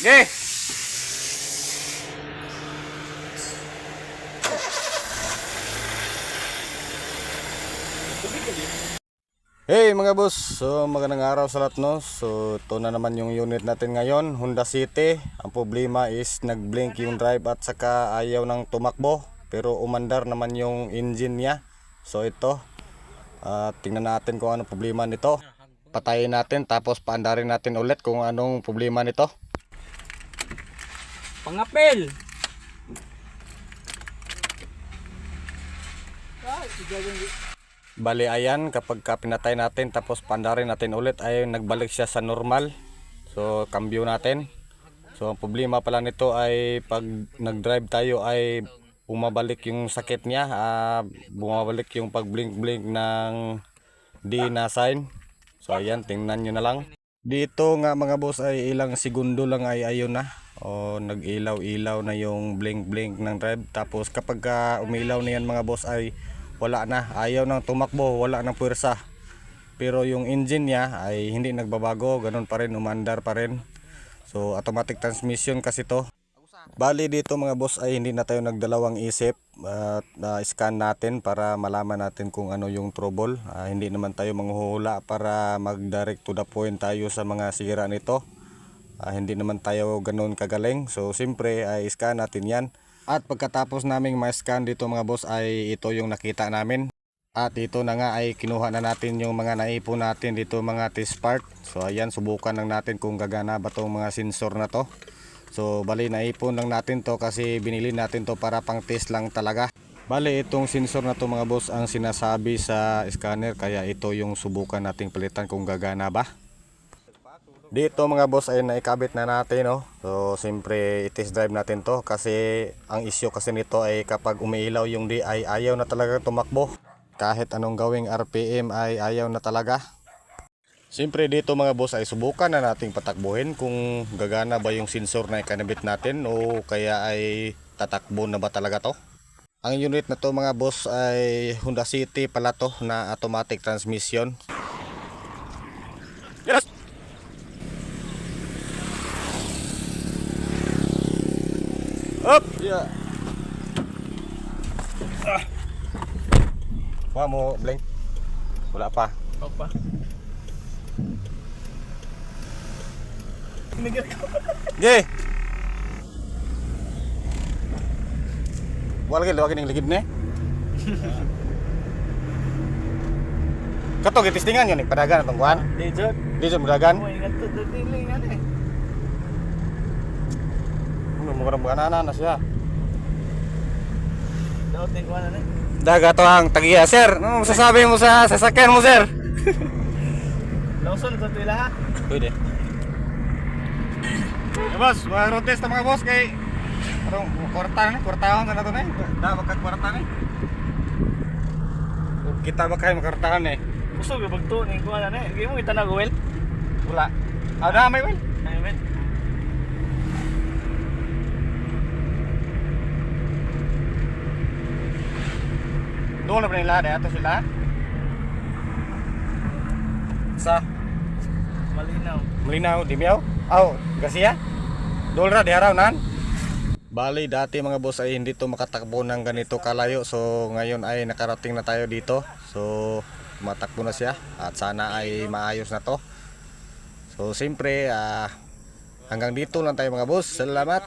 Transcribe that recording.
Okay. Hey mga boss, so magandang araw sa lahat no. So ito na naman yung unit natin ngayon, Honda City. Ang problema is nag-blink yung drive at saka ayaw nang tumakbo, pero umandar naman yung engine niya. So ito, tingnan natin kung ano problema nito. Patayin natin tapos paandarin natin ulit kung anong problema nito. Pangapel. Bali ayan, kapag pinatay natin tapos pandarin natin ulit ay nagbalik siya sa normal. So cambio natin. So ang problema pala nito ay pag nag-drive tayo ay bumabalik yung sakit niya, bumabalik yung pag-blink-blink ng D na sign. So ayan, tingnan nyo na lang. Dito nga mga boss ay ilang segundo lang ay ayun na. O nag-ilaw-ilaw na yung blink-blink ng drive. Tapos kapag umilaw na yan mga boss ay wala na, ayaw nang tumakbo, wala nang puwersa. Pero yung engine niya ay hindi nagbabago, ganun pa rin, umandar pa rin. So automatic transmission kasi to. Bali dito mga boss ay hindi na tayo nagdalawang isip at scan natin para malaman natin kung ano yung trouble. Hindi naman tayo manghuhula para mag direct to the point tayo sa mga sira nito. Hindi naman tayo ganun kagaling. So siyempre ay scan natin yan. At pagkatapos naming ma-scan dito mga boss ay ito yung nakita namin. At ito na nga ay kinuha na natin yung mga naipon natin dito, mga test part. So ayan, subukan lang natin kung gagana ba tong mga sensor na to. So bali naipon lang natin to kasi binili natin to para pang test lang talaga. Bali itong sensor na to mga boss ang sinasabi sa scanner, kaya ito yung subukan nating palitan kung gagana ba. Dito mga boss ay naikabit na natin no. So siyempre i-test drive natin to kasi ang issue kasi nito ay kapag umiilaw yung D ay ayaw na talaga tumakbo. Kahit anong gawing RPM ay ayaw na talaga. Siyempre dito mga boss ay subukan na nating patakbuhin kung gagana ba yung sensor na ikanabit natin o kaya ay tatakbo na ba talaga to. Ang unit na to mga boss ay Honda City pala to na automatic transmission. Yes! Up! Yeah. Wala mo blink? Wala pa. Opa. Ge. Wala gid wag ning ligid ni. Kato gitistingan yun padagan atong kuan. Dejot. Di jud padagan. Mo ingat to dili nga ni. Mo karang banana na siya. Daot ning kuan na. Daga to ang tagiya, sir. Ano masasabi mo sa sasakyan mo, sir? Lawson to tuila ha. Pwede. Boss, mga road test na mga boss kay parang kwartahan na to na. Dapat kag kwartahan eh. Kita ba kayo makartahan eh? Kusog yung bagto ning kuan na. Gi mo itanag well. Wala. Na may well. Ay men. Doon na ba nila? Ato sila? Sa? Malinaw. Malinaw, di miyaw? Garcia? Doon ra, di haraw nan? Bali, dati mga boss ay hindi to makatakbo ng ganito kalayo. So ngayon ay nakarating na tayo dito. So matakbo na siya at sana ay maayos na to. So siyempre hanggang dito lang tayo mga boss. Salamat.